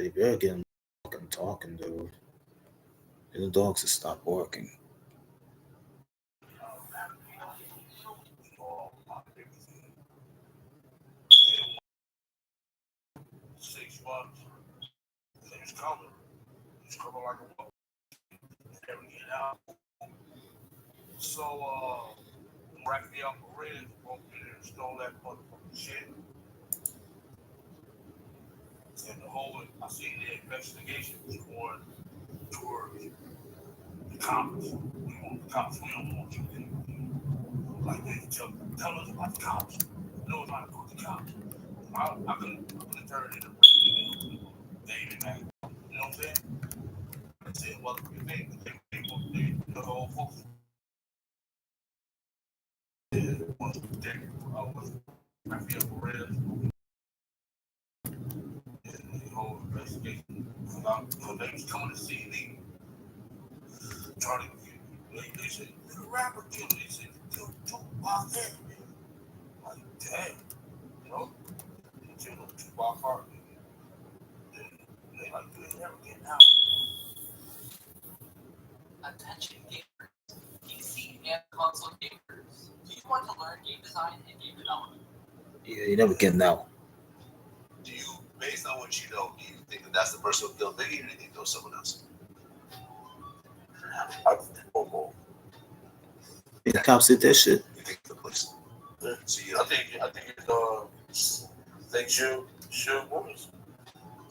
You better get him fucking talking, dude. And the dogs will stop barking. Six months. He's coming. He's coming like a wolf. Never get out. So, Raphael Perez broke in and stole that motherfucking shit. And the whole, I see the investigation was going towards the cops. We want the cops. We don't want you to. Like, they tell us about the cops. No, it's not about the cops. I couldn't turn it into David Mack. You know what I'm saying? I said, well, the whole folks. Want to protect Raphael Perez. The whole investigation. Because they was coming to see me. Trying to, they said, you're a rapper killer. They said, you're Tupac head. Like, damn. You know? You know, Tupac heart. They like, you ain't never getting out. Attention gamers, PC and console gamers. Do you want to learn game design and game development? Yeah, you're never getting out. Do you, based on what you know, do you think that that's the person who killed Biggie, or do you think there was someone else? I think both. The cops did that shit. You think the police? Yeah. So you I don't think should Willis.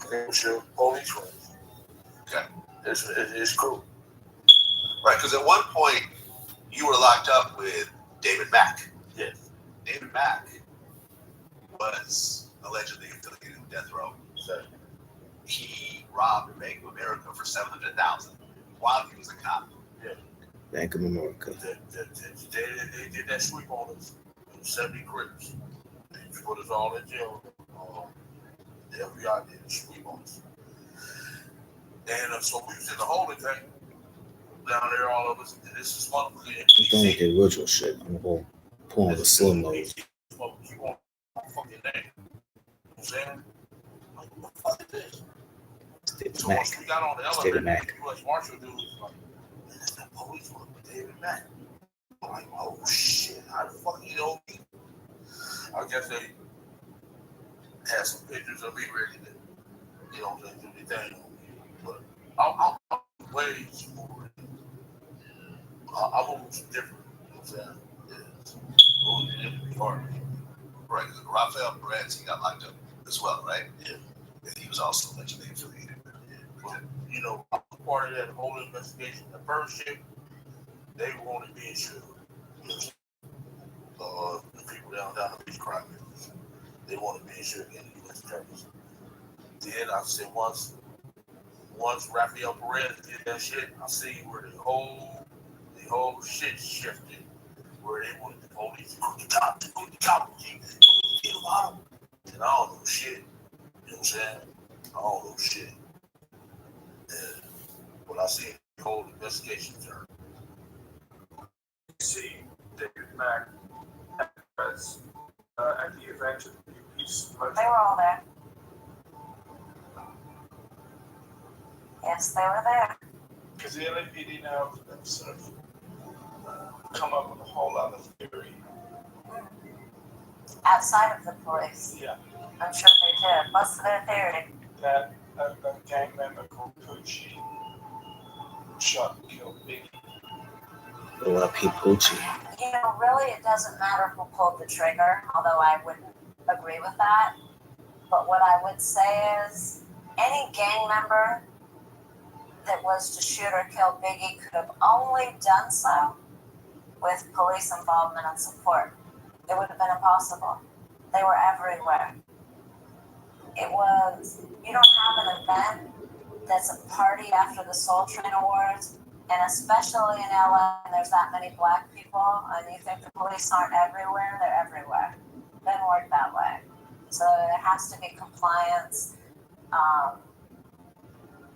I think should police was. Okay. It's cool. Right, because at one point you were locked up with David Mack. Yes. David Mack was allegedly affiliated with Death Row. So, He robbed Bank of America for $700,000 while he was a cop. yeah. Bank of America. They did that sweep on us. 70 crips. They put us all in jail. The FBI did a sweep on us. And so we was in the holding tank down there, all of us. And this is one of the You don't get the original shit. I'm going to pull on the slow mode. Keep on fucking name. You know what I'm saying? Like, what the fuck is this? David So Mack. once we got on the It's elevator, David Mack. the U.S. Marshal dude was like, man, that's that police one with David Mack. I'm like, oh shit, how the fuck you know me? I guess they had some pictures of me ready to, you know, to do the thing. But I'm way smoother. I'm almost different. You know what I'm saying? Yeah. It'd be hard. Right, because Raphael Perez, he got locked up as well, right? Yeah. And he was also allegedly affiliated with But, you know, I was part of that whole investigation. The first ship, they wanted me insured. The people down the beach crime business, they wanted me insured in the U.S. attorneys. Then I said once Raphael Perez did that shit, I see where the whole shit shifted. Where they wanted the police to go to the cop, kill him. And I don't know shit. You know what I'm saying? I don't know shit. And when I see the whole investigation turn. See David Mack as at the event of the peace pledge. They were all there. Yes, they were there. Because the LAPD now have sort of come up with a whole other theory. Outside of the police. Yeah, I'm sure they did. What's their theory? that a gang member called Poochie shot and killed Biggie. What up, Poochie? You know, really, it doesn't matter who pulled the trigger, although I wouldn't agree with that. But what I would say is any gang member that was to shoot or kill Biggie could have only done so with police involvement and support. It would have been impossible. They were everywhere. It was, you don't have an event that's a party after the Soul Train Awards, and especially in LA, there's that many black people, and you think the police aren't everywhere, they're everywhere. It doesn't work that way. So there has to be compliance.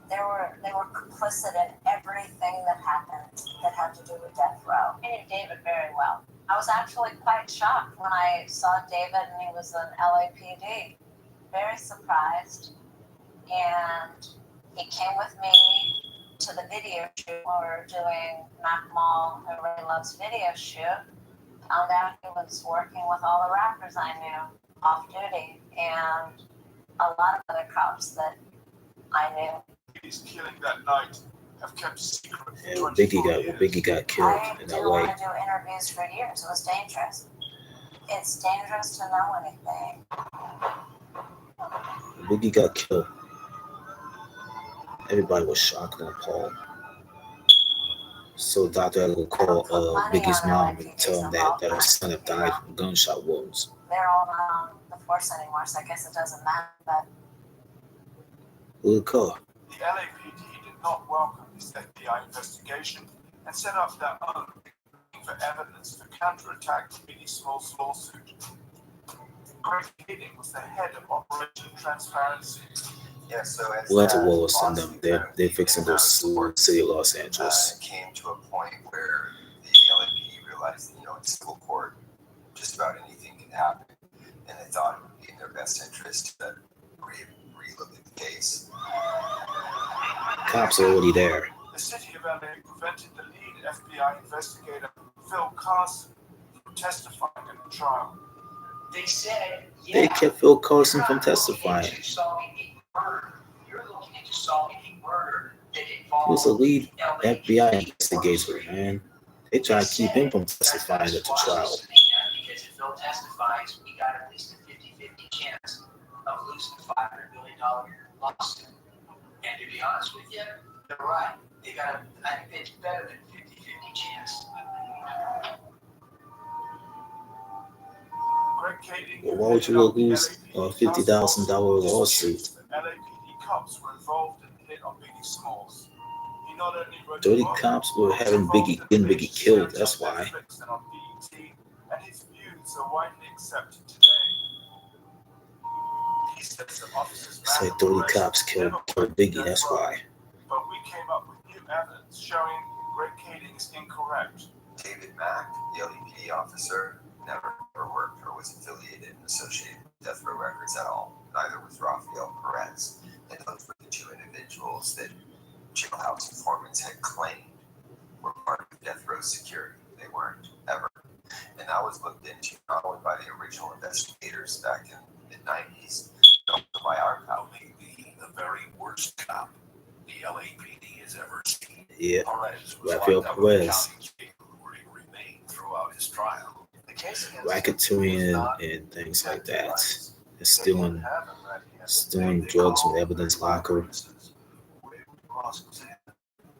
They were complicit in everything that happened that had to do with Death Row. I knew David very well. I was actually quite shocked when I saw David and he was in LAPD. Very surprised. and he came with me to the video shoot. We were doing Mac Mall and Ray Love's video shoot. Found out he was working with all the rappers I knew off duty and a lot of other cops that I knew. His killing that night have kept secret for And when 24 Biggie got killed I in didn't LA. want to do interviews for years. It was dangerous. It's dangerous to know anything. When Biggie got killed, everybody was shocked and appalled. So Dr. had to call Biggie's mom and tell him that her son had died from gunshot wounds. They're all not on the force anymore, so I guess it doesn't matter. But Who would call? The LAPD did not welcome this FBI investigation and set up their own for evidence to counterattack Biggie Smalls' lawsuit. Greg Kading was the head of Operation Transparency. Yeah, so as Atlanta Wallace and them, they're fixing to sue the city of Los Angeles. came to a point where the LAPD realized, in civil court, just about anything can happen, and they thought it would be in their best interest to re-look at the case. Cops are already there. The city of LA prevented the lead FBI investigator, Phil Carson, from testifying in the trial. They said, They kept Phil Carson from testifying. You're looking into solving a murder that He involves was the lead FBI investigator, man. They tried to keep him from testifying at the trial. Because if Phil testifies, we got at least a 50-50 chance of losing a $500 million lawsuit. And to be honest with you, they're right. They got I think it's better than 50-50 chance. Greg Kading. Well, why would you lose a $50,000 lawsuit? LAPD cops were involved in the hit on Biggie Smalls. He not only wrote Dirty the book, cops were having he getting was Biggie killed, involved in that's the why. Netflix and on BET, and his views are widely accepted today. He says that officers It's like 30 cops killed Biggie, that's why. But we came up with new evidence showing Greg Kading is incorrect. David Mack, the LAPD officer, never worked or was affiliated and associated with Death Row Records at all. Neither was Rafael Perez. And those were the two individuals that jailhouse informants had claimed were part of Death Row security. They weren't, ever. And that was looked into not only by the original investigators back in the mid-90s, but also by our cop. Maybe the very worst cop the LAPD has ever seen. Yeah, Perez was Rafael locked up Perez. in the county jail where he remained throughout his trial. The case against racketeering and things like that. And stealing drugs from the evidence locker.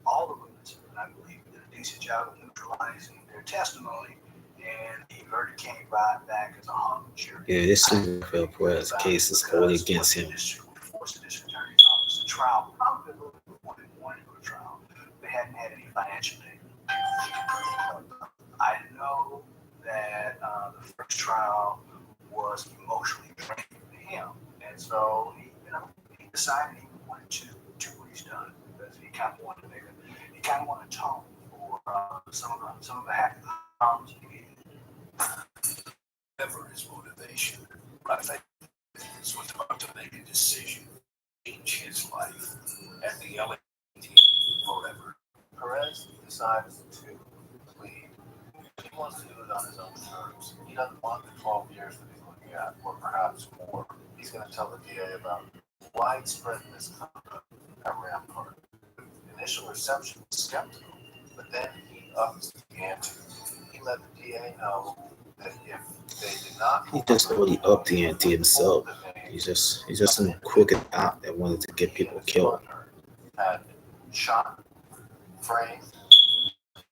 All the witnesses, and I believe, did a decent job of neutralizing their testimony, and the verdict came back as a hung jury. Yeah, this is Rafael Perez. The case is wholly against him. Forced the district attorney's office to trial, probably a little bit before they wanted to go to trial. They hadn't had any financial data. I know that the first trial was emotionally draining for him, and so he decided he wanted to do what he's done because he kind of wanted to he kind of wanted to atone for some of the happy problems he had. Never his motivation. I think he was about to make a decision, change his life at the LAPD forever. Perez decides to plead. He wants to do it on his own terms. He doesn't want the 12 years that he's looking at, or perhaps more. He's going to tell the DA about widespread misconduct at Rampart. Initial reception was skeptical, but then he upped the ante. He let the DA know that if they did not, He just already upped the ante himself. He's just some crooked op that wanted to get people killed. Had shot, framed,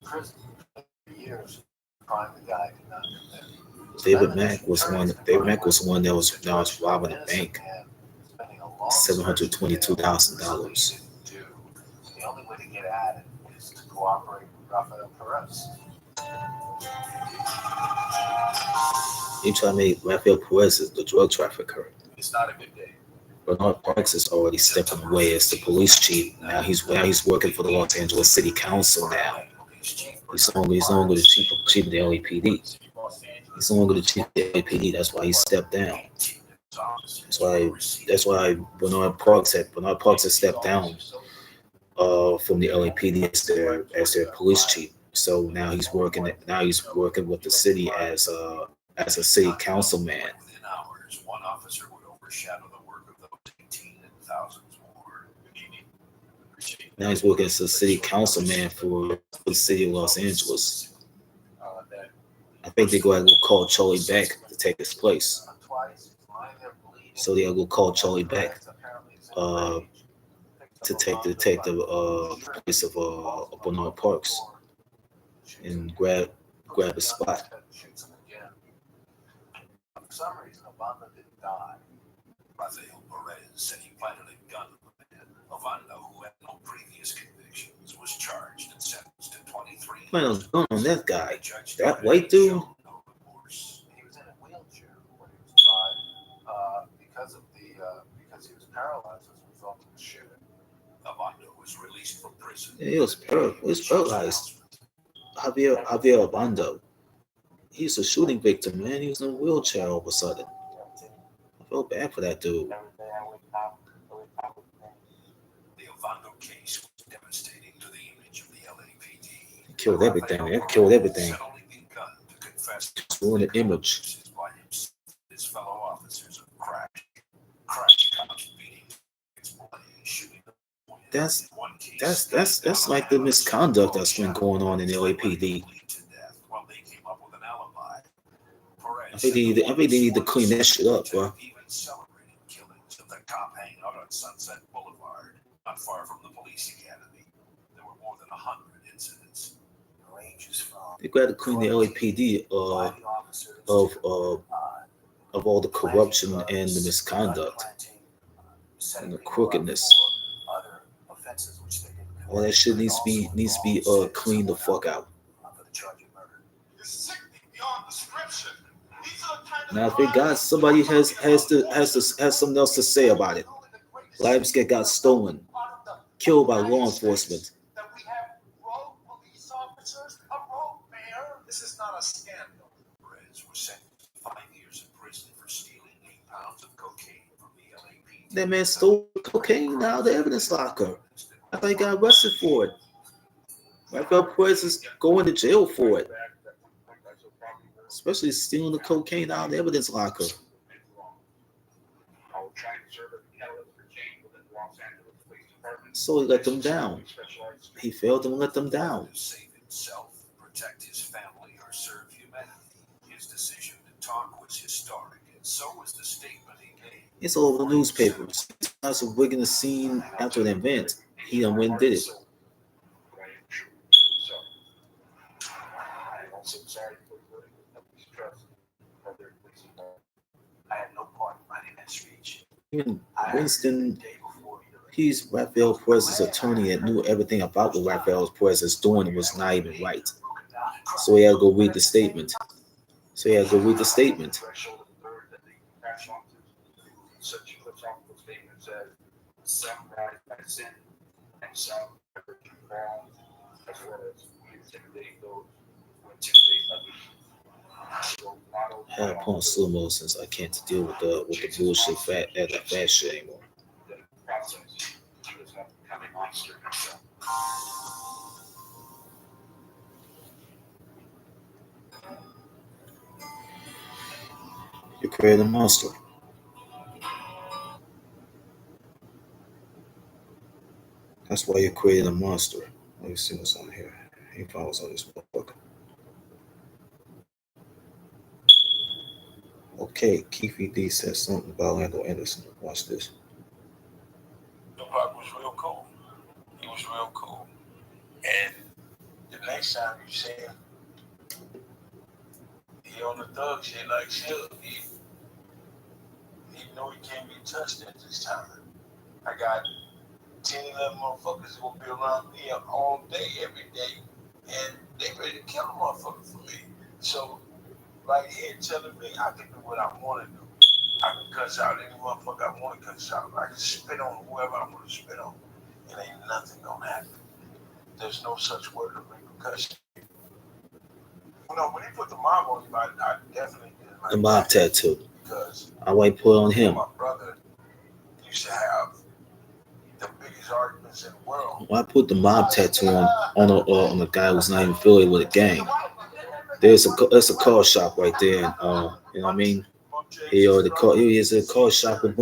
prison for years. Crime the guy did not commit. David Mack was one that was robbing a bank. $722,000. The only way to get at it is to cooperate with Rafael Perez. He tried to make Rafael Perez the drug trafficker. It's not a good day. Bernard Parks is already stepping away as the police chief. Now he's working for the Los Angeles City Council now. He's no longer the chief of the LAPD. He's no longer the chief of the LAPD. That's why he stepped down. That's why Bernard Parks had stepped down from the LAPD as their police chief. So now he's working with the city as a city councilman. Within hours, one officer would overshadow the work of those 18 and thousands more. Now he's working as a city councilman for the city of Los Angeles. I think they're going to call Charlie back to take his place. So they're going to call Charlie back to take the place of Bernard Parks and grab a spot. For some reason, Obama didn't die. Rafael Perez said he planted a gun in the man. Ovando, who had no previous convictions, was charged and sentenced to 23 years. Man, I was going on that guy. That white dude. No remorse. He was in a wheelchair when he was tried because he was paralyzed as a result of the shooting. Ovando was released from prison. Yeah, he was paralyzed. Javier Ovando. He's a shooting victim, man. He was in a wheelchair all of a sudden. I feel bad for that dude. The Ovando case was devastating to the image of the LAPD. He killed everything. They killed everything. Had only begun to confess Just ruined the image. by his fellow officers of crash cops beating, exploiting, shooting. That's like the misconduct that's been going on in the LAPD. I think they need to clean that shit up, bro. Even celebrated killings of the cop hanging out on Sunset Boulevard, not far from the police academy. There were more than 100 incidents. Ranges from They got to clean the LAPD of all the corruption and the misconduct and the crookedness. All that shit needs to be cleaned the fuck out. Now, if it got somebody has something else to say about it, lives got stolen, killed by law enforcement. that we have rogue police officers, a rogue mayor. This is not a scandal. Perez was sentenced to 5 years in prison for stealing 8 pounds of cocaine from the LAPD. That man stole cocaine out of the evidence locker. I thought he got arrested for it. Rafael Perez is going to jail for it. Especially stealing the cocaine out of the evidence locker. So he let them down. He failed to let them down. Save himself, protect his family, or serve humanity. His decision to talk was historic, and so was the statement he made. It's all over the newspapers. As of rigging the scene after an event, he done went and did it. I had no part in writing that speech. Even Winston, he's Rafael Perez's attorney and knew everything about what Rafael Perez is doing was not even right. So he had to go read the statement. Some rise by sin and some do wrong, as well as we intimidate those who intimidate others. So model I had to put on slow mo since I can't deal with the bullshit fat shit anymore. the process is not becoming monster himself. You create a monster. That's why you created a monster. Let me see what's on here. He follows on this motherfucker. Okay, Keefe D said something about Orlando Anderson. Watch this. Tupac was real cool. He was real cool. And the next time you see him, he on the thug shit like shit. He know he can't be touched at this time. I got 10, 11 motherfuckers gonna be around me all day, every day, and they ready to kill a motherfucker for me. So, right here telling me I can do what I want to do. I can cuss out any motherfucker I want to cuss out. I can spit on whoever I want to spit on. And ain't nothing gonna happen. There's no such word of repercussion. You know, when he put the mob on him, I definitely didn't like The mob tattoo. because I might put on him. My brother used to have the biggest arguments in the world. Why put the mob tattoo on a guy who's not even affiliated with a gang? There's a car shop right there. You know what I mean? He is a car shop with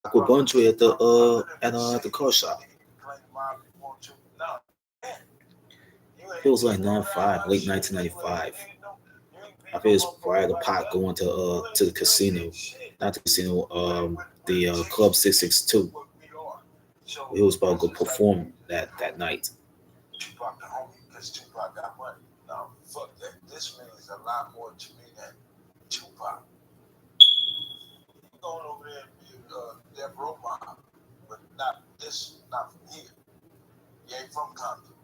Aquabundry at the car shop. It was like 95, late 1995. I think it was prior to Pac going to the casino, not the casino, the Club 662. He was about to go perform that night. Tupac the homie, because Tupac got money. Now, fuck that. This means a lot more to me than Tupac. You going over there and be Death Row Mob, but not from here. You ain't from Compton.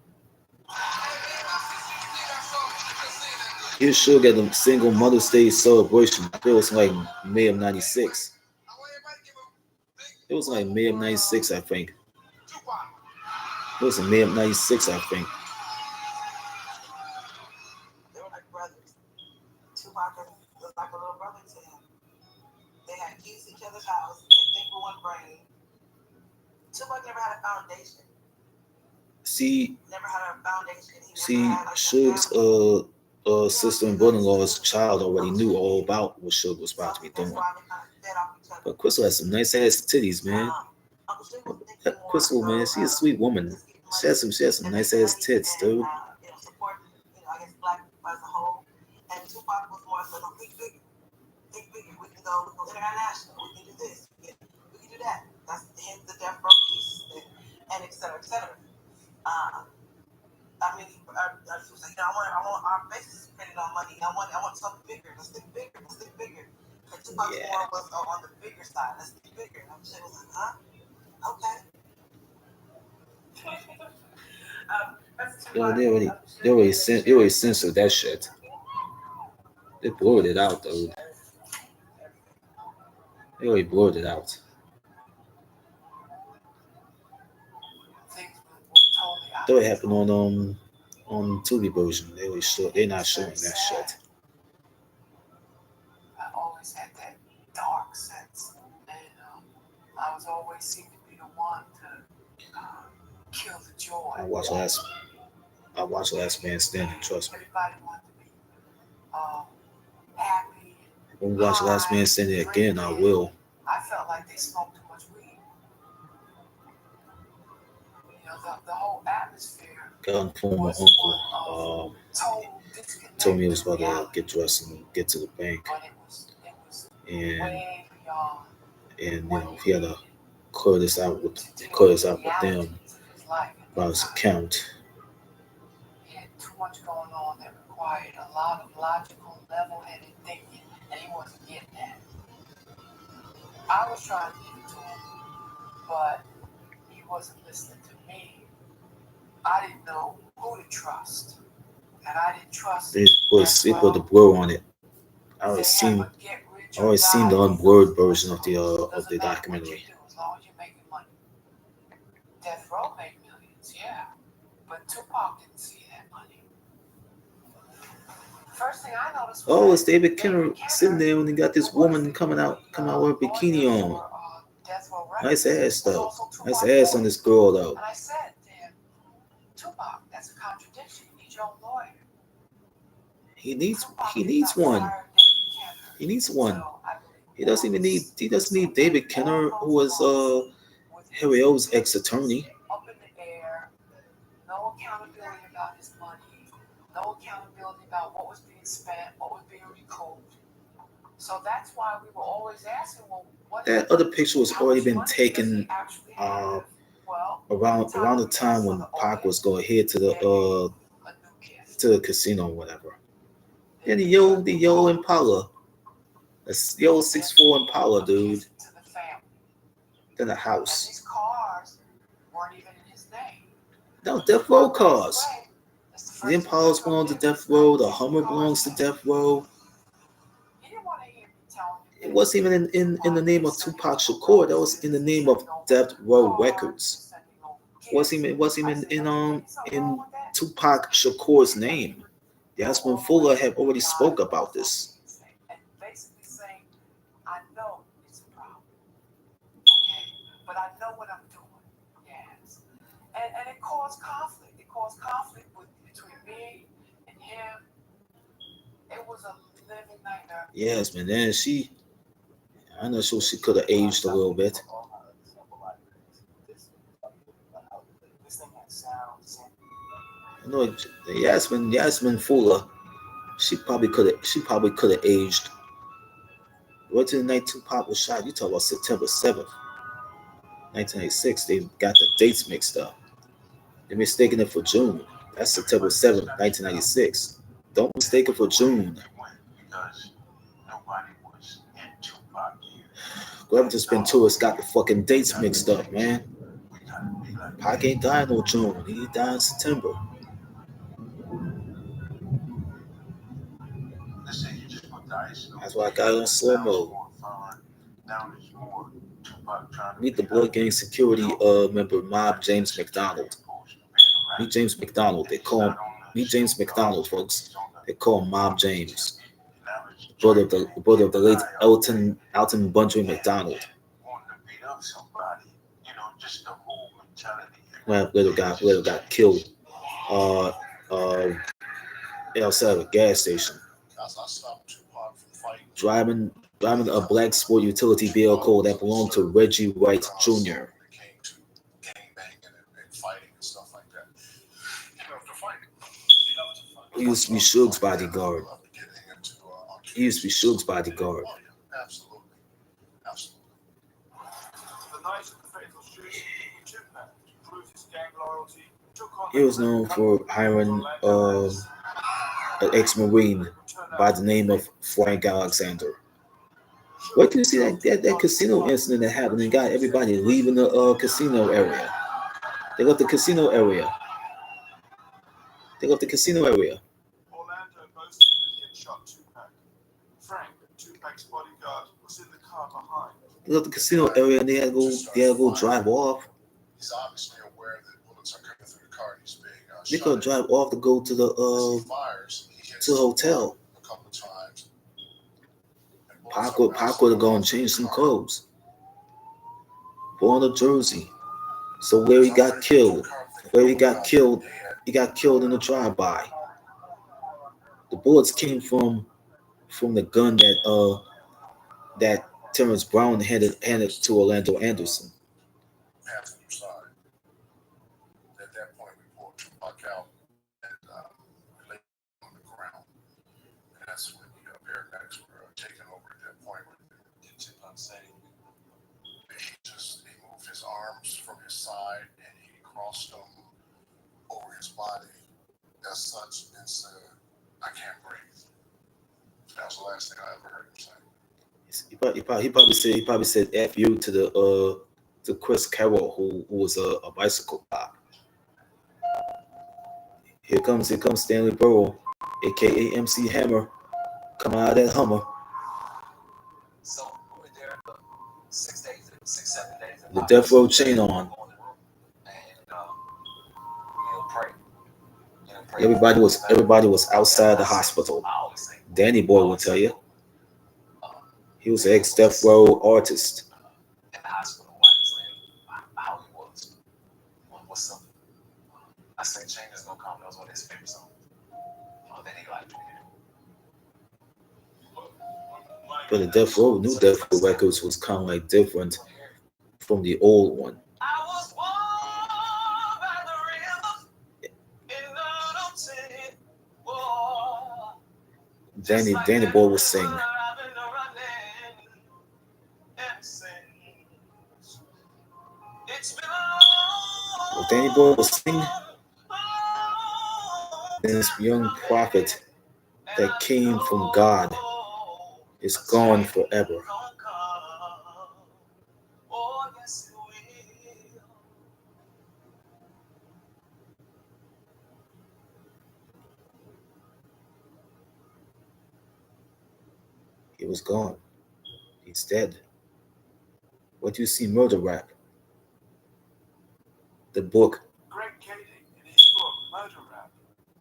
You should get a single Mother's Day celebration. It was like May of '96. It was like May of '96, I think. It was in May of '96, I think. They were like brothers. Tupac was like a little brother to him. They had keys to each other's house. They think for one brain. Tupac never had a foundation. Never had a foundation. Suge's sister and brother-in-law's child already knew all about what Suge was about to be doing. But Crystal has some nice ass titties, man. Crystal, man, she's a sweet woman. She has some nice ass tits, dude. Support, I guess black people as a whole. And Tupac was more so think bigger. Think bigger. We can go international. We can do this. We can do that. That's hence the Death Row piece and et cetera, et cetera. I mean, I was like, I want our faces printed on money. I want something bigger. Let's think bigger. Let's think bigger. And Tupac more was on the bigger side. Let's think bigger. And I'm just like, huh? Okay. Yo, they already censored that shit. They blurred it out, though. They already blurred it out. That would happen on Tubi version. They're not showing that shit. I always had that dark sense, and I was always seemed to be the one to kill the joy. I watched Last Man Standing. Trust me. Everybody wanted to be happy. When we watch Last Man Standing again, I will. I felt like they smoked too much weed. You know, the whole atmosphere. Got on the phone with my uncle. Told me he was about to get dressed and get to the bank. And you know, he had to clear this out with them about his account. He had too much going on that required a lot of logical, level-headed thinking, and he wasn't getting that. I was trying to give it to him, but he wasn't listening to me. I didn't know who to trust, and I didn't trust. They put the blur on it. I always seen the unblurred version of the documentary. As long as you're making money. Death Row made millions, yeah, but Tupac didn't see that money. First thing I noticed. Oh, it's David Kenner sitting there when he got this woman coming out with a bikini on. Nice ass though. Nice ass on this girl though. And I said to him, Tupac, that's a contradiction. You need your own lawyer. He needs one. He needs one. He doesn't need David Kenner, who was Harry O's ex-attorney. Up in the air, no accountability about his money, no accountability about what was being spent, what was being recouped. So that's why we were always asking, well, what that other picture was already been taken around the time when Pac was going to head to the casino or whatever. And the yellow Impala. That's the old 6'4" Impala, dude. Then a house. These cars weren't even in his name. No, Death Row cars. The Impalas belong to Death Row. The Hummer belongs to Death Row. It wasn't even in the name of Tupac Shakur. That was in the name of Death Row Records. It wasn't even in Tupac Shakur's name. Yasmin Fuller had already spoke about this. And basically saying, I know it's a problem. Okay, but I know what I'm doing. Yes. And it caused conflict. It caused conflict between me and him. It was a living nightmare. Yes, man. Then I'm not sure she could have aged a little bit. This thing had sounds. You know, Yasmin Fuller, she probably could have aged. What to the night Tupac was shot? You talk about September 7th, 1986. They got the dates mixed up. They're mistaking it for June. That's September 7th, 1996. Don't mistake it for June. Because nobody was in Tupac here. Whoever just been to us got the fucking dates mixed up, man. Pac ain't died no June. He died in September. Listen, you just put the ice. That's why I got it on slow mode. Now there's more Tupac trying to Meet the Blood Gang security member Mob James McDonald. Meet James McDonald. They call him Meet James McDonald, folks. They call him Mob James. Brother of the late Alton Bundrain McDonald. Well, later got killed outside of a gas station. Driving a black sport utility vehicle that belonged to Reggie White Jr. He used to be Suge's bodyguard. He was known for hiring an ex-Marine by the name of Frank Alexander. Where can you see that casino incident that happened and got everybody leaving the casino area? They left the casino area. Orlando boasted that he had shot Tupac. Frank, Tupac's bodyguard, was in the car behind. They left the casino area and they had to go drive off. He's obviously aware that bullets are coming through the car. He's being they could drive off to go to the hotel. A couple of times. Pac would have gone and changed some clothes. Born in Jersey. So where he got killed in the drive-by. The bullets came from the gun that Terrence Brown handed to Orlando Anderson. Passenger side. At that point, we pulled Tupac out and we laid him on the ground. And that's when the paramedics were taken over at that point. Did Tupac say he moved his arms from his side and he crossed them over his body as such and said, "I can't breathe." That was the last thing I ever heard him say. He probably said "F you" to Chris Carroll, who was a bicycle cop. Here comes Stanley Burrell, aka MC Hammer, coming out of that Hummer. So we were there for 7 days. The death row chain on. Everybody was outside the hospital. Danny Boy will tell you. He was an ex-death row artist. In the hospital, how he was. What's up? I said, Chain is gonna come. That was one of his favorite songs. Then he liked me. But the new Death Row Records was kind of like different from the old one. Danny Boy was singing. Well, Danny Boy was singing. This young prophet that came from God is gone forever. He was gone. He's dead. What do you see, Murder Rap? The book. Greg Kading, in his book Murder Rap,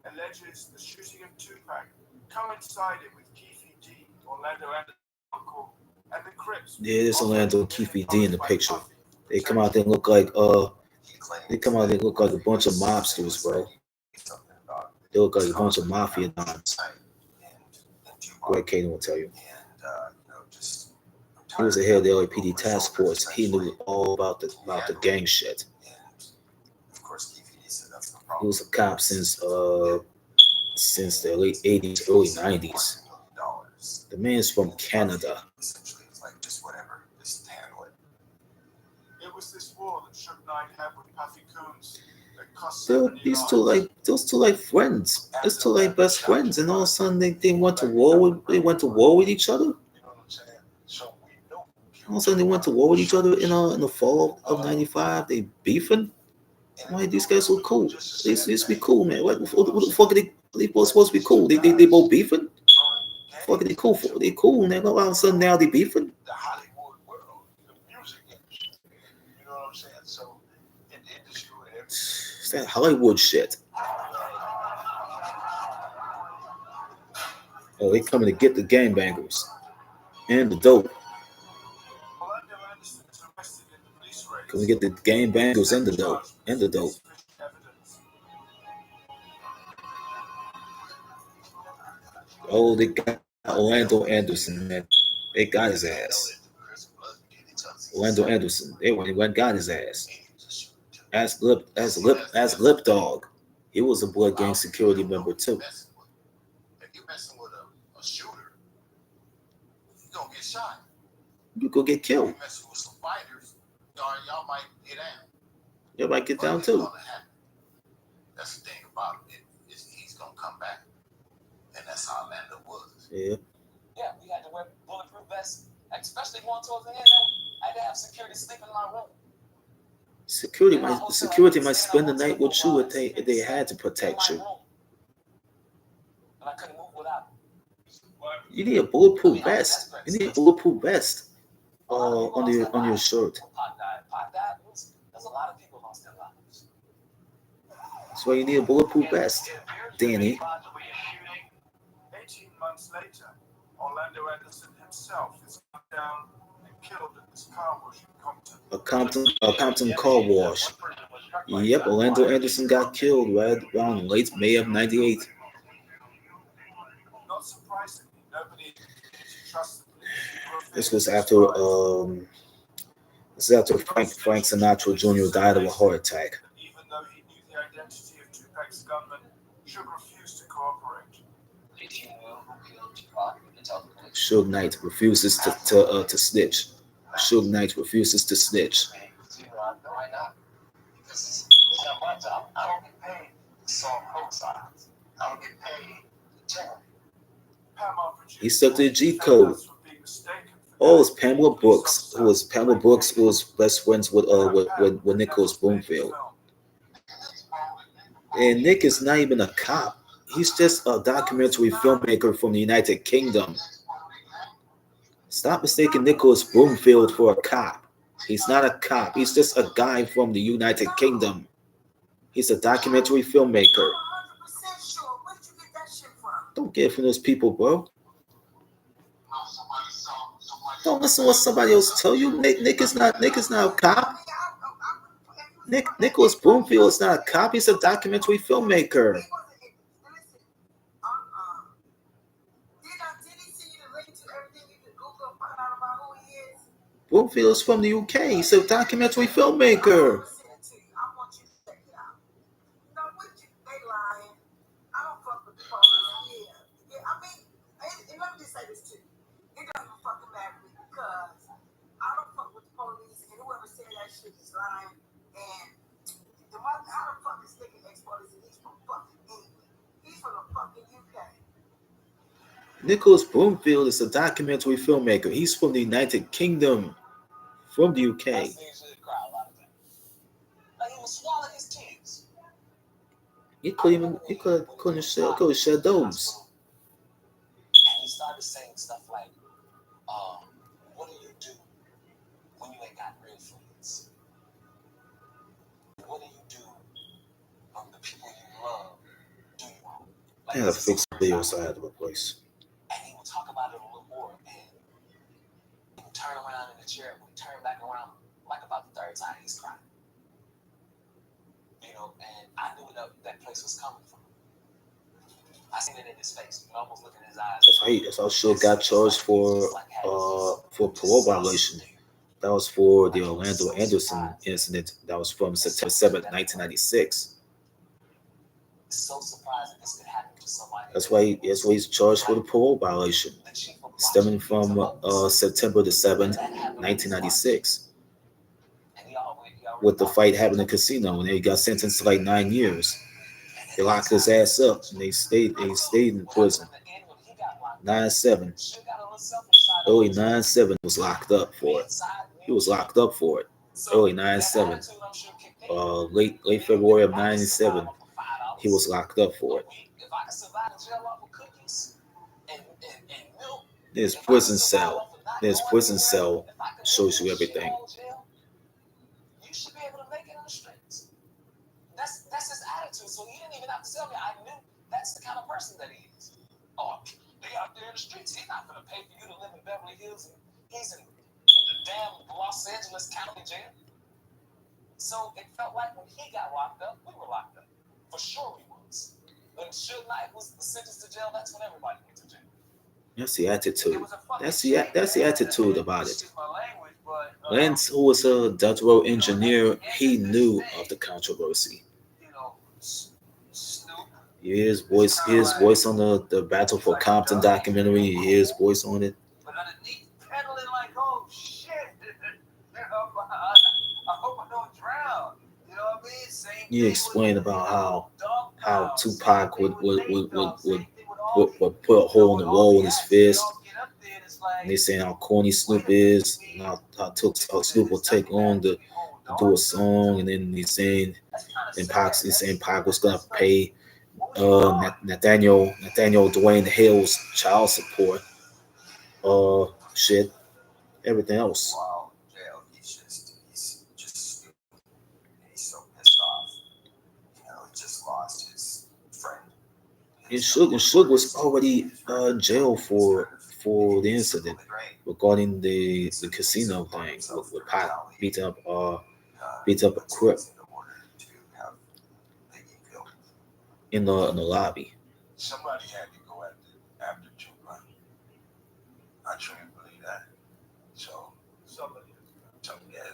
alleged alleges the shooting of Tupac coincided with Keefe D, Orlando Anderson's uncle, and the Crips. Yeah, there's Orlando and Keefe D in the picture. They come out there and look like He claimed they come out there and look like a bunch of mobsters, bro. something about They look like a bunch of mafia dons. and Greg Caden will tell you. And just He was the head of the LAPD task force. He knew all about the gang shit. And of course, KPD said that's the He problem. was a cop since the late 80s, early 90s. The man's from Canada. Essentially, it's like just whatever, just handle it. It was this war that Suge Knight had with Puffy Coons that cost Those two like friends. Those two like best friends, and all of a sudden they went to war with each other. You know what I'm saying? So we know. All of a sudden they went to war with each other in the fall of '95. They beefing. Why these guys so cool? They used to be cool, man. What the fuck are they both supposed to be cool? They both beefing. What the fuck are they cool for? They cool, man. All of a sudden now they beefing. The Hollywood world, the music industry. You know what I'm saying? So in the industry and everything. It's that Hollywood shit. Oh, they coming to get the gangbangers and the dope. Orlando Anderson is arrested in the police raid. Coming to get the gangbangers and the dope. Evidence. Oh, they got Orlando Anderson, man. They got his ass. Orlando Anderson. They went and got his ass. As Lip Dog. He was a Blood Gang security member too. If you're messing with a shooter, you're gonna get shot. You go get If killed. you're messing with some fighters, y'all might get down. You might get down But it's too. gonna happen. That's the thing about it. He's gonna come back. And that's how Orlando was. Yeah. Yeah, we had to wear bulletproof vests, especially going towards the end. I had to have security sleeping in my room. Security might spend the night with you if they had to protect you. And I couldn't move without it. You need a bulletproof vest. You need a bulletproof vest on your shirt. Pac died. There's a lot of people lost their lives. That's why you need a bulletproof vest, Danny. 18 months later, Orlando Anderson himself is cut down and killed at this car wash in Compton. A Compton car wash. Yep, Orlando Anderson got killed right around late May of '98. Not surprisingly, nobody trusts the police. This was after Frank Sinatra Jr. died of a heart attack. Even though he knew the identity of Tupac's gunman, Suge refused to cooperate. Suge Knight refuses to snitch. Suge Knight refuses to snitch. Why not? Because it's not my job. I don't get paid to solve homicides. I don't get paid to generate. He stuck to the G code. Oh, it's Pamela Brooks. Pamela Brooks who was best friends with Nicholas Broomfield. And Nick is not even a cop. He's just a documentary filmmaker from the United Kingdom. Stop mistaking Nicholas Broomfield for a cop. He's not a cop. He's just a guy from the United Kingdom. He's a documentary filmmaker. Don't get it from those people, bro. Don't listen to what somebody else tell you. Nick is not a cop. Nicholas Broomfield is not a cop. He's a documentary filmmaker. Broomfield is from the UK. He's a documentary filmmaker. Nicholas Broomfield is a documentary filmmaker. He's from the United Kingdom, from the UK. He was swallowing his tears. He couldn't shed those. And he started saying stuff like, what do you do when you ain't got real friends? What do you do when the people you love do you wrong? I had to fix the video, so I had to replace. And he would talk about it a little more, and he would turn around in the chair, would turn back around like about the third time he's crying. You know, and I knew that place was coming from. I seen it in his face. You can almost look in his eyes. That's how Suge got charged for parole violation. That was for the Orlando Anderson incident. That was from September 7th, 1996. So surprising this could happen to somebody. That's why he's charged for the parole violation, stemming from September the 7th, 1996. With the fight happening in the casino, and he got sentenced to like 9 years. They locked his ass up, and they stayed in prison. 9/7, early 9/7 was locked up for it. He was locked up for it. Early 9/7, late February of 97, he was locked up for it. His prison cell shows you everything. You should be able to make it on the streets. That's his attitude. So he didn't even have to tell me. I knew that's the kind of person that he is. Oh, they out there in the streets. He's not going to pay for you to live in Beverly Hills. And he's in the damn Los Angeles County Jail. So it felt like when he got locked up, we were locked up. For sure we was. When Suge Knight was sentenced to jail, that's when everybody went to jail. That's the attitude. That's the attitude about it. Lance, who was a death row engineer, he knew of the controversy. You hear his voice on the Battle for Compton documentary. You hear his voice on it. But underneath, pedaling like, oh shit, I hope I don't drown. You know what I mean? Same He explained about how Tupac would put a hole in the wall with his fist. And they saying how corny Snoop is, and how Snoop will take on to do a song, and then he's saying Pac was gonna pay Nathaniel Dwayne Hill's child support, shit, everything else. Wow, jail. He's just so pissed off. You know, he just lost his friend. And Suge was already in jail for the incident regarding the casino thing with Pac beating up a Crip in the lobby. Somebody had to go after Tupac. I truly believe that. So somebody would have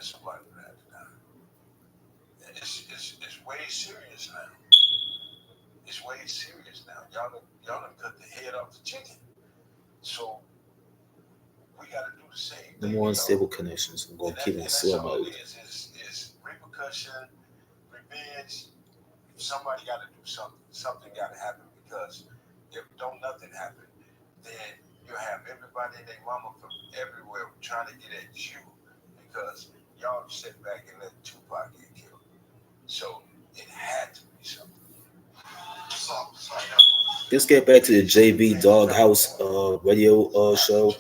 to die. It's way serious now. It's way serious now. Y'all done cut the head off the chicken. So we got to do the same thing. The more unstable connections, we're gonna keep it in slow mode. Is repercussion, revenge. Somebody got to do something. Something got to happen, because if nothing happen, then you have everybody and their mama from everywhere trying to get at you, because y'all sit back and let Tupac get killed. So it had to be something. Let's get back to the JB Doghouse radio show.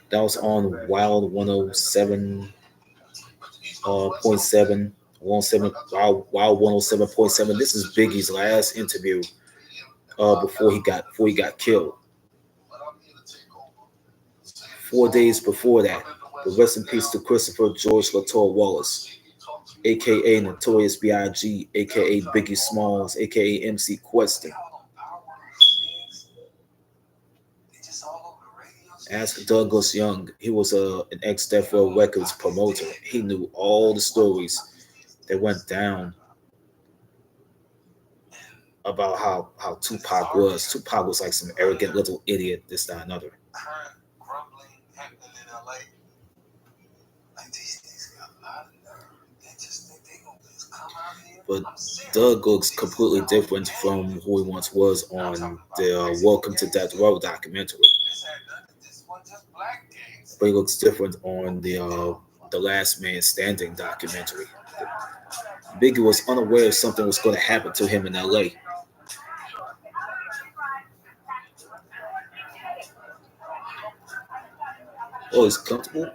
That was on Wild 107.7. Wild 107.7. This is Biggie's last interview before he got killed. 4 days before that, but rest in peace to Christopher George Latour Wallace, aka Notorious B.I.G., aka Biggie Smalls, aka MC Questin. Ask Douglas Young. He was an ex-Death Row Records promoter. He knew all the stories that went down about how Tupac was. Tupac was like some arrogant little idiot, this, that, and other. Grumbling happening in LA. Like these things got a lot of nerve. They just think they gonna just come out here. But Doug looks completely different from who he once was on the Welcome to Death Row documentary. But he looks different on the Last Man Standing documentary. Biggie was unaware if something was going to happen to him in LA. Oh, he's comfortable?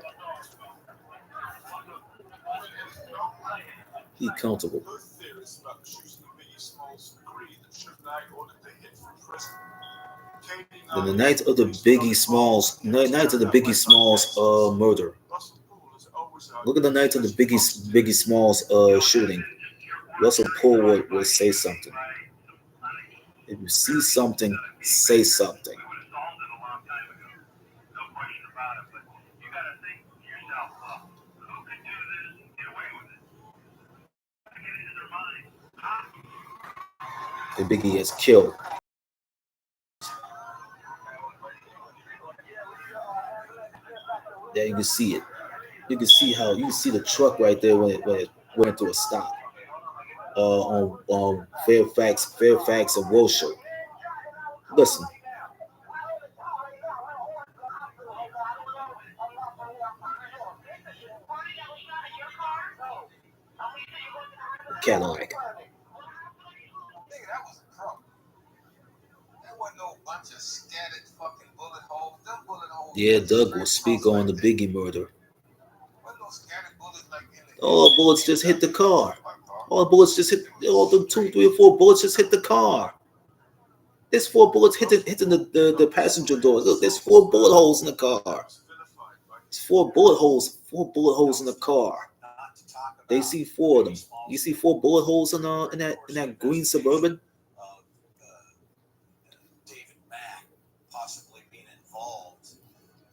He's comfortable. Theorists about the shooting of Biggie Smalls agree that Suge night ordered the hit from prison. Then the night of the Biggie Smalls murder. Look at the night of the Biggie Smalls shooting. Russell Poole would say something. If you see something, say something. The Biggie is killed. There you can see it. You can see the truck right there when it went through a stop. On Fairfax and Wilshire. Listen. Cadillac. Yeah, Doug will speak on the Biggie murder. All the bullets just hit the car. All the 2, 3, or 4 bullets just hit the car. There's 4 bullets hitting the passenger door. Look, there's 4 bullet holes in the car. There's 4 bullet holes in the car. They see 4 of them. You see 4 bullet holes in that green Suburban? David Mack possibly being involved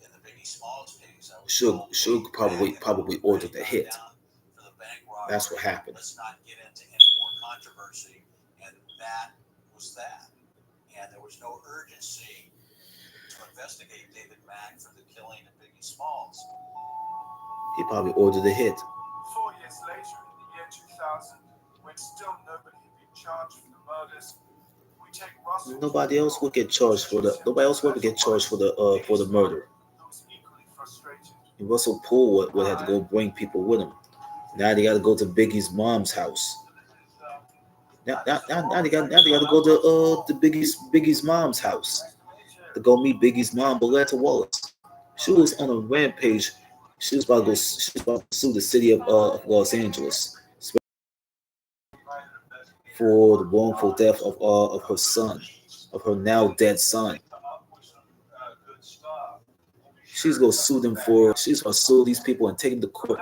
in the Biggie Smalls case. Suge probably ordered the hit. That's what happened. Let's not get into any more controversy, and that was that. And there was no urgency to investigate David Mack for the killing of Biggie Smalls. He probably ordered the hit. 4 years later, in the year 2000, when still nobody had been charged for the murders, we take Russell. Nobody else would get charged for the murder. And Russell Poole would have to go bring people with him. Now they got to go to Biggie's mom's house. Now they got to go to Biggie's mom's house to go meet Biggie's mom, Beletta Wallace. She was on a rampage. She was about to sue the city of Los Angeles for the wrongful death of her son, of her now dead son. She's gonna sue these people and take them to court,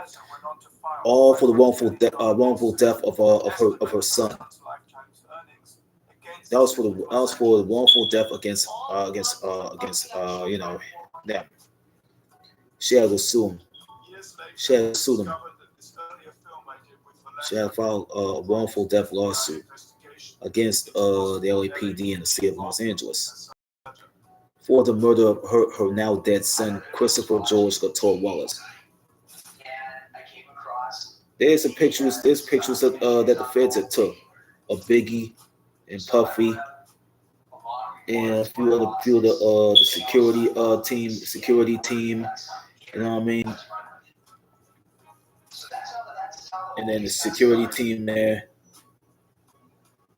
all for the wrongful death of her son. That was for the wrongful death against them. She had to sue him. She had to sue them. She had to file a wrongful death lawsuit against the LAPD and the city of Los Angeles for the murder of her now dead son, Christopher George Couture Wallace. There's pictures that the feds had took of Biggie and Puffy and a few of the security team. You know what I mean? And then the security team there.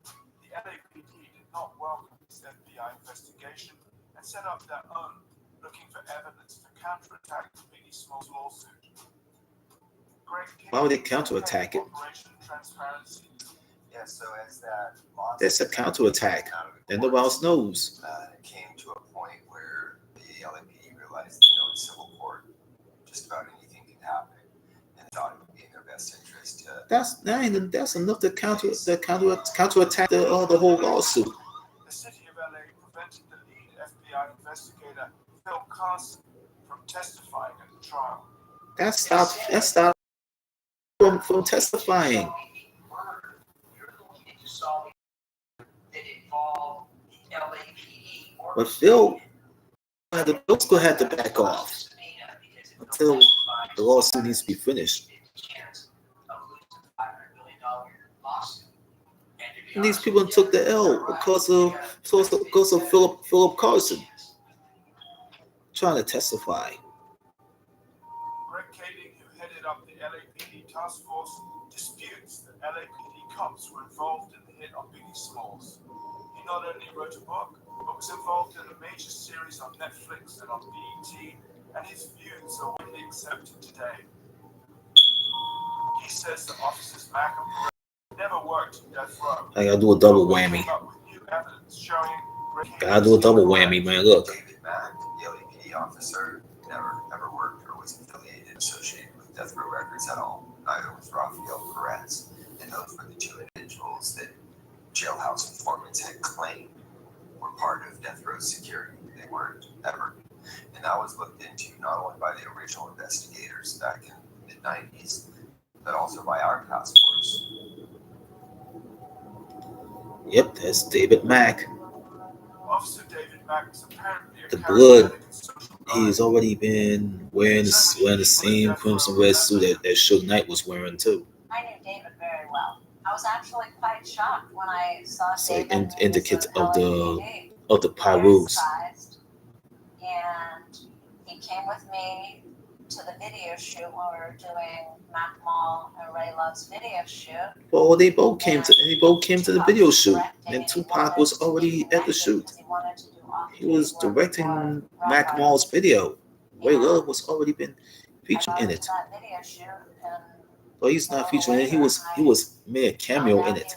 The LAPD did not welcome this FBI investigation and set up their own, looking for evidence to counterattack the Biggie Smalls lawsuit. Why would they counterattack it? Yeah, so as that lawsuit, that's a counterattack, and nobody else knows. It came to a point where the LAPD realized, in civil court, just about anything can happen, and thought it would be in their best interest to. That's enough to counterattack the whole lawsuit. The city of LA prevented the lead FBI investigator, Phil Carson, from testifying at the trial. That stopped from testifying. But Phil's gonna have to back off until the lawsuit needs to be finished. And these people took the L because of Philip Carson trying to testify. Greg Kading, who headed up the LAPD task force, disputes that LAPD cops were involved in the hit on Biggie Smalls. He not only wrote a book, but was involved in a major series on Netflix and on BET, and his views are widely accepted today. He says that officers Mack and Perez never worked in death row. I gotta do a double whammy. Came up with new evidence showing Gotta do a double whammy, man. Look. David Mack, Yale PD officer, never ever worked or was affiliated, associated with Death Row Records at all. Neither was Rafael Perez, and those were the two individuals that jailhouse informants had claimed were part of Death Row security. They weren't ever. And that was looked into not only by the original investigators back in the mid-90s, but also by our task force. Yep, that's David Mack. Officer David Mack was apparently a The blood. charismatic and social He's guy. already been wearing the same crimson red suit that Suge Knight was wearing too. I knew David very well. I was actually quite shocked when I saw It's like David. indicates of the LAPD. Very Pyrus. surprised. And he came with me to the video shoot when we were doing Mac Mall and Ray Love's video shoot. Well, they both came to the video shoot, and Tupac was already at the shoot. He was directing Mac Mall's video. Ray Love was already been featured in it. But he's not featured in it. He was made a cameo in it.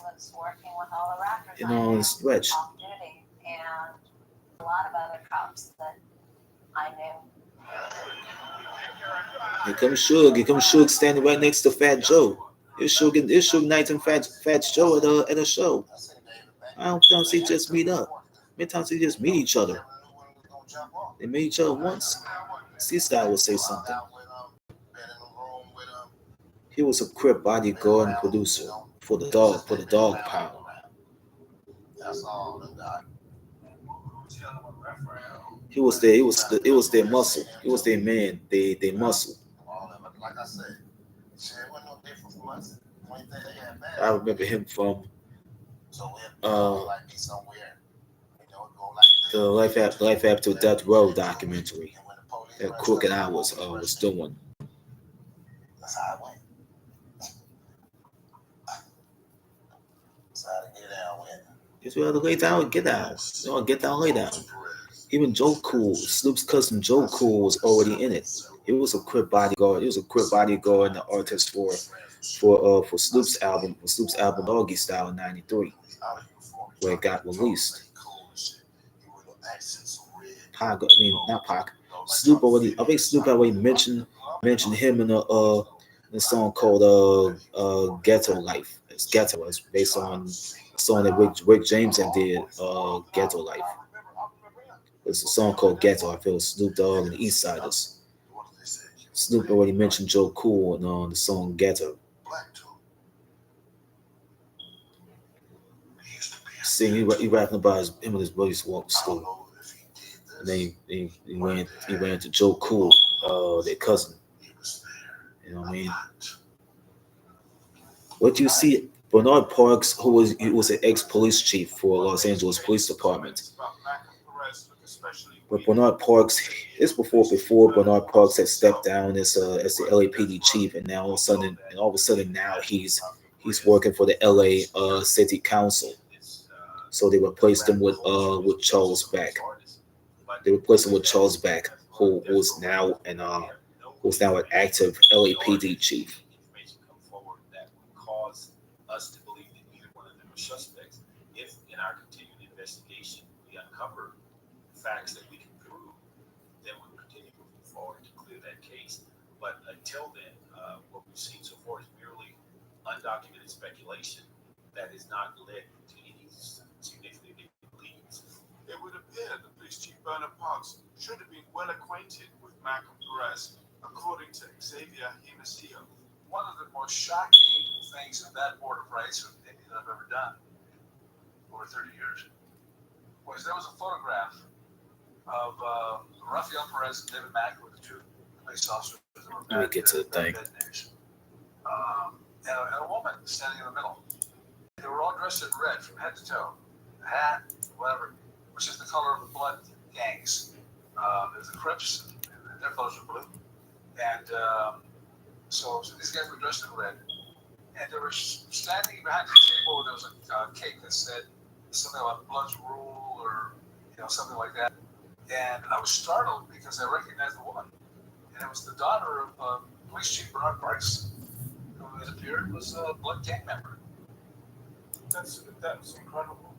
You know, in Stretch. And a lot of other cops that I knew. Here comes Suge standing right next to Fat Joe. It's Suge Knight and Fat Joe at a show. I don't think they just meet up. Many times they just meet each other. They met each other once. C-Style would say something. He was a Crip bodyguard and producer for the dog pound. He was there. It was their muscle. It was their man. They muscle. Like I said, shit wasn't no different from us. Only thing they had bad. I remember him from like be somewhere, you know, go like the Life After Death Row documentary that Crooked Eye was doing. That's how it went. That's how the get down went. If you had to lay down, get down. You know, get down, lay down. Even Joe Cool, Snoop's cousin Joe Cool was already in it. He was a Crip bodyguard. He was a Crip bodyguard and the artist for Snoop's album Doggy Style in '93, where it got released. Pac, I mean not Pac. Snoop already. I think Snoop already mentioned him in a song called Ghetto Life. It's Ghetto. It's based on a song that Rick James did, Ghetto Life. It's a song called Ghetto. I feel Snoop Dogg and the East Siders. Snoop already mentioned Joe Cool on the song Ghetto. See, he rapping about him and his buddies walked to school. And then he ran to Joe Cool, their cousin. You know what I mean? What you see, Bernard Parks, who was an ex-police chief for Los Angeles Police Department. But Bernard Parks, it's before Bernard Parks had stepped down as the LAPD chief, and now all of a sudden now he's working for the LA City Council. So they replaced him with Charles Beck. They replaced him with Charles Beck, who's now an active LAPD chief. Us to believe that neither one of them are suspects. If in our continued investigation we uncover facts that we can prove, then we will continue moving forward to clear that case. But until then, what we've seen so far is merely undocumented speculation that has not led to any significant leads. It would appear that Police Chief Bernard Parks should have been well acquainted with Mac and Perez, according to Xavier Jimenez. One of the most shocking things in that board of rights that I've ever done over 30 years was there was a photograph of Rafael Perez and David Mack, were the two police officers that were Let me get to the thing. and a woman standing in the middle. They were all dressed in red from head to toe. The hat, whatever, which is the color of the blood gangs. There's the Crips, and their clothes are blue. And so these guys were dressed in red. And they were standing behind the table. There was a cake that said something about Blood's Rule or something like that. And I was startled because I recognized the woman. And it was the daughter of Police Chief Bernard Parks, who it appeared was a Blood gang member. That's incredible.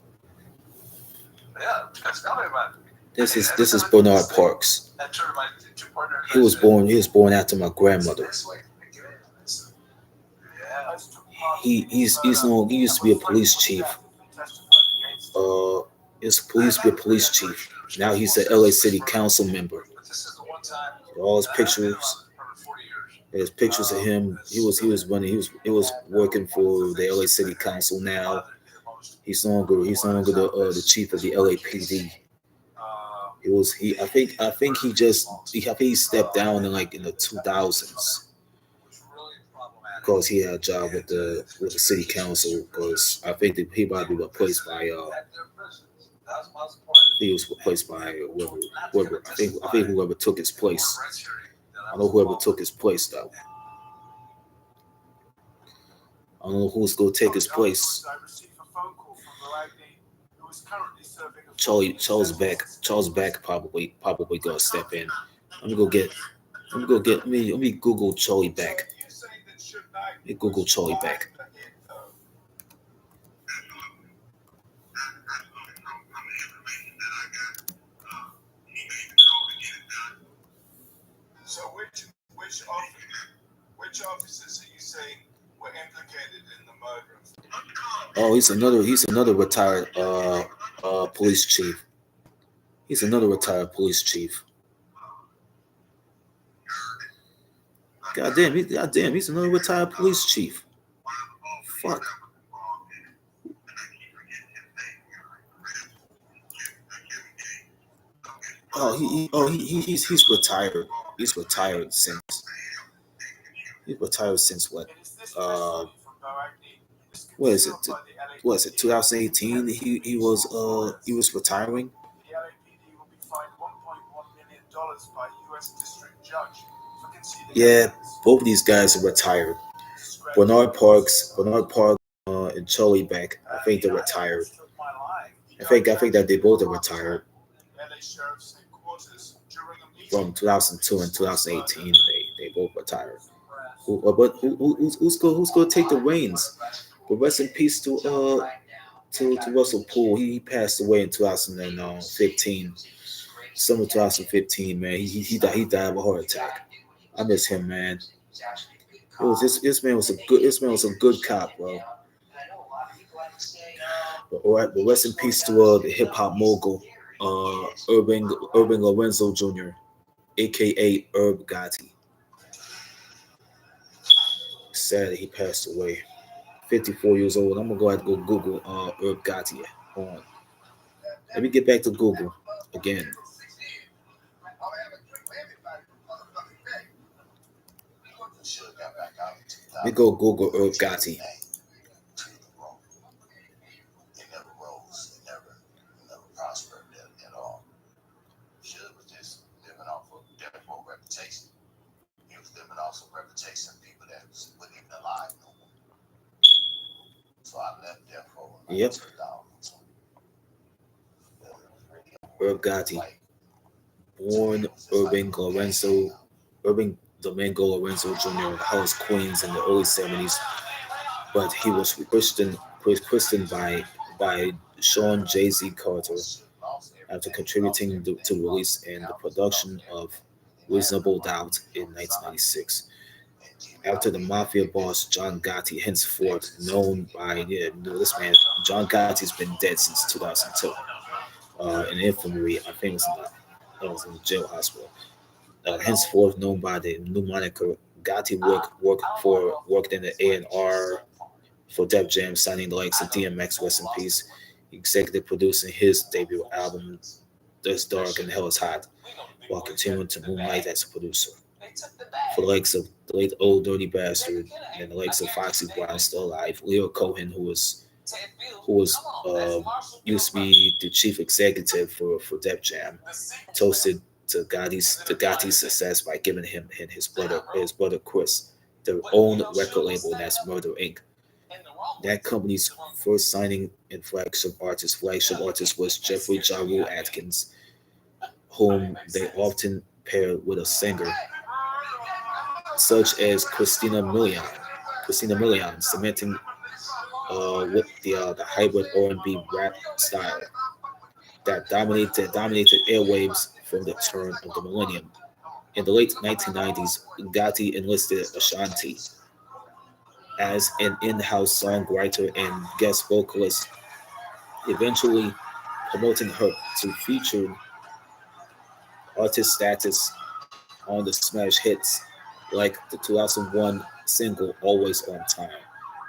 Yeah, tell me about it. This is Bernard Parks. That turned my two partners. He was born after my grandmother. He used to be a police chief. He used to be a police chief. Now he's an LA City Council member. All his pictures. There's pictures of him. He was working for the LA City Council now. He's no longer the chief of the LAPD. I think he stepped down in the 2000s because he had a job with the city council, because I think that he might be replaced by he was replaced by whoever I think whoever took his place. I know whoever took his place though. I don't know who's going to take his place. Charles Beck probably gonna step in. Let me Google Charlie Beck. Let me Google Charlie Beck. So which officers are you saying were implicated in the murder of? Oh, he's another retired police chief. He's another retired police chief. Goddamn, he's another retired police chief. Fuck. He's retired. He's retired since what? What is it? What is it? 2018. He was retiring. The LAPD will be fined $1.1 million by U.S. District Judge for concealing Yeah, both of these guys are retired. Bernard Parks, and Charlie Beck. I think they're retired. I think that they both are retired. From 2002 and 2018, they both retired. Who's going to take the reins? But rest in peace to Russell Poole. He passed away in 2015. Summer 2015, man. He died of a heart attack. I miss him, man. This man was a good cop, bro. But rest in peace to the hip hop mogul, Urban Lorenzo Jr., aka Herb Gotti. Sad that he passed away. 54 years old. I'm gonna go ahead and go Google Herb Gotti. Hold on. Let me get back to Google again. Let me go Google Herb Gotti. Yep. Herb Gotti, born Urban Domingo Lorenzo Jr. in Hollis, Queens in the early 70s, but he was christened by Sean Jay-Z Carter after contributing to release and the production of Reasonable Doubt in 1996. After the mafia boss John Gotti, henceforth known by this man, John Gotti's been dead since 2002. In infirmary, I think it was in the jail hospital. Henceforth known by the new moniker, Gotti worked in the A&R for Def Jam, signing the likes of DMX, rest in peace, executive producing his debut album, There's Dark and Hell is Hot, while continuing to moonlight as a producer. For the likes of the late Old Dirty Bastard and the likes of Foxy Brown still alive, Leo Cohen, who used to be the chief executive for Def Jam, toasted to Gotti's success by giving him and his brother Chris their own record label, that's Murder Inc. That company's first signing and flagship artist was Jeffrey Ja Rule Atkins, whom they often paired with a singer such as Christina Milian, cementing with the hybrid R&B rap style. that dominated airwaves from the turn of the millennium. In the late 1990s, Gotti enlisted Ashanti as an in-house songwriter and guest vocalist, eventually promoting her to featured artist status on the smash hits like the 2001 single Always on Time.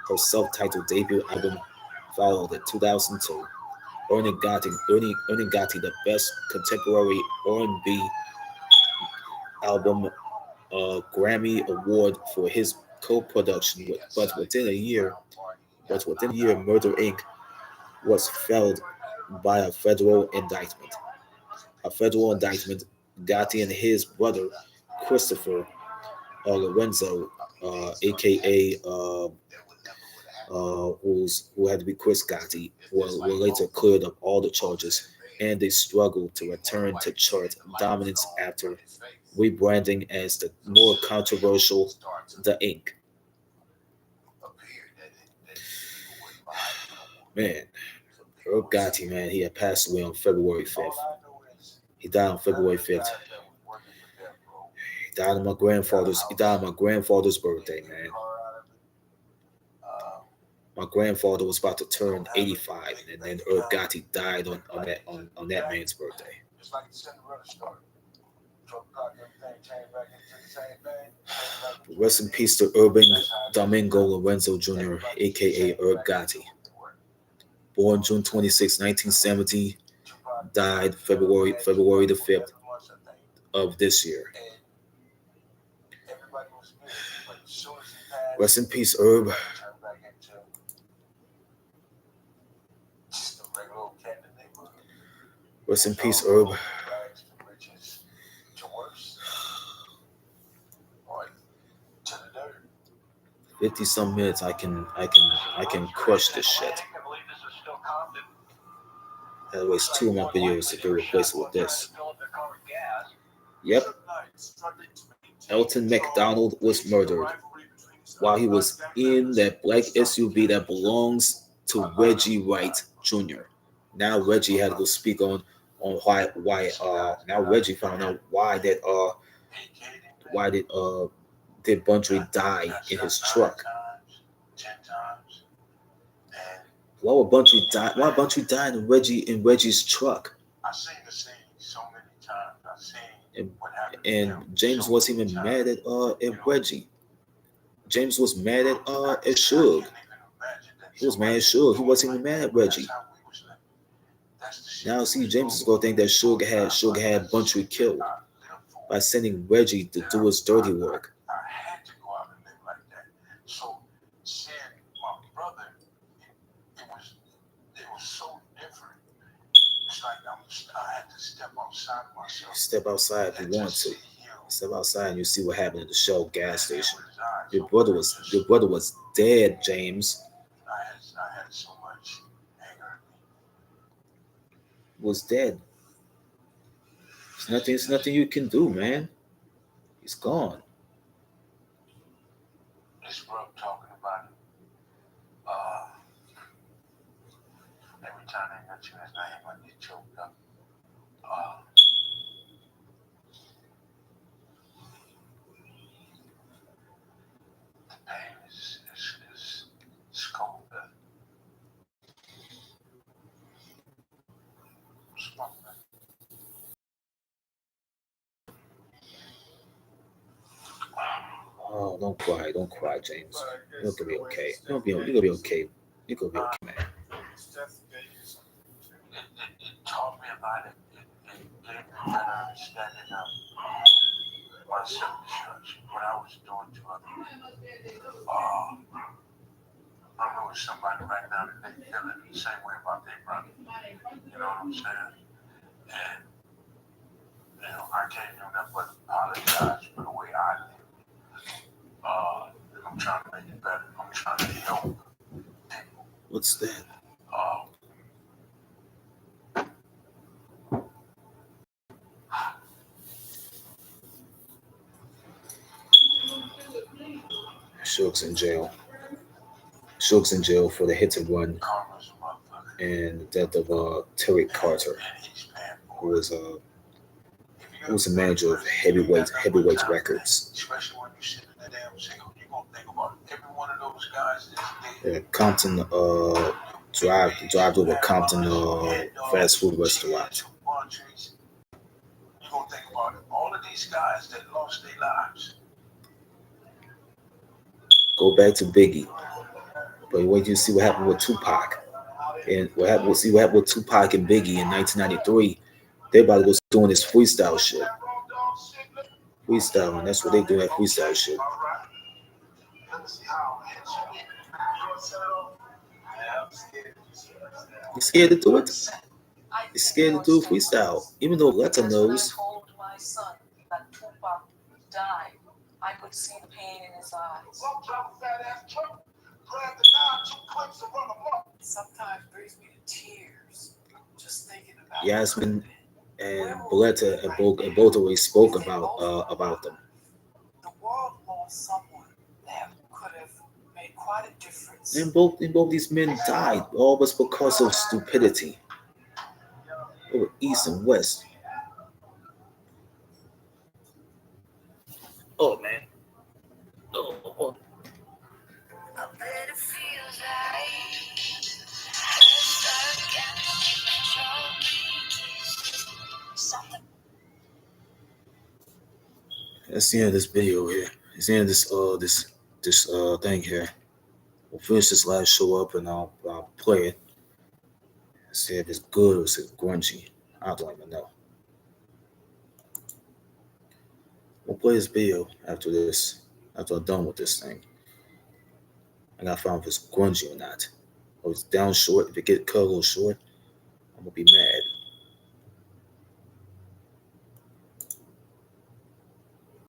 Her self-titled debut album followed in 2002, earning Gotti the Best Contemporary R&B Album Grammy Award for his co-production with. But within a year, Murder Inc. was felled by a federal indictment. Gotti and his brother Christopher Lorenzo, aka who had to be Chris Gotti, were later cleared of all the charges, and they struggled to return to chart dominance after rebranding as the more controversial The Ink. Man, Herb Gotti, man, he had passed away on February 5th. He died on February 5th. He died on my grandfather's birthday, man. My grandfather was about to turn 85, and then Herb Gotti died on that man's birthday. It's like the Cinderella story. Rest in peace to Urban Domingo Lorenzo Jr., aka Herb Gotti. Born June 26, 1970, died February the 5th of this year. Rest in peace, Herb. Rest in peace, Herb. 50-some minutes, I can crush this shit. I waste 2 of my videos to go replace it with this. Yep. Elton McDonald was murdered while he was in that black SUV that belongs to Reggie Wright Jr. Now Reggie had to go speak on why now Reggie found out why did Bunbury die in his truck? Why would Bunbury die? Why Bunbury died in Reggie's truck? I've seen the scene so many times. I've seen what happened. And James wasn't even mad at Reggie. James was mad at Suge. He was mad at Suge. He wasn't even mad at Reggie. Now see, James is gonna think that Suge had Bunbury killed by sending Reggie to do his dirty work. I had to go out and live like that. So seeing my brother, it was so different. It's like I had to step outside myself. Step outside if you want to. Step outside and you see what happened at the Shell gas station. Your brother was dead, James. I had so much anger. Was dead. It's nothing you can do, man. He's gone. This bro talking about it. Every time they mention his name, I get choked up. The pain is cold. Oh, don't cry, James. You're gonna be okay. You're gonna be okay. You're gonna be okay, man. It taught me about it. It gave me a better understanding of my self-destruction, what I was doing to others. I know somebody right now that they feeling the same way about their brother. You know what I'm saying? And I can't do nothing but apologize for the way I live. I'm trying to make it better. I'm trying to help people. What's that? Suge's in jail. Suge's in jail for the hit and run. Karma's a motherfucker. and the death of Terry Carter, who was a manager of heavyweight records. Especially when you sit in that damn single, you're gonna think about every one of those guys that's dead. Compton drive over Compton fast food restaurant. You're gonna think about it. All of these guys that lost their lives. Go back to Biggie, but wait till you see what happened with Tupac, and what happened with Tupac and Biggie in 1993. They're about to go doing this freestyle shit. Freestyling, that's what they do, that freestyle shit. You scared to do it? You scared to do freestyle, even though Letta knows. When I told my son that Tupac died, I could see the pain in his eyes. Sometimes brings me to tears just thinking about Yasmin and Boletta and both already spoke about them. the world lost someone that could have made quite a difference. And both these men died, all but because of stupidity. They were East and West. Oh man. Oh. That's the end of this video here. It's the end of this thing here. We'll finish this last show up and I'll play it. See if it's good or if it's grungy. I don't even know. We'll play this video after I'm done with this thing. I gotta find if it's grungy or not. Or it's down short. If it get cut a little short, I'm gonna be mad.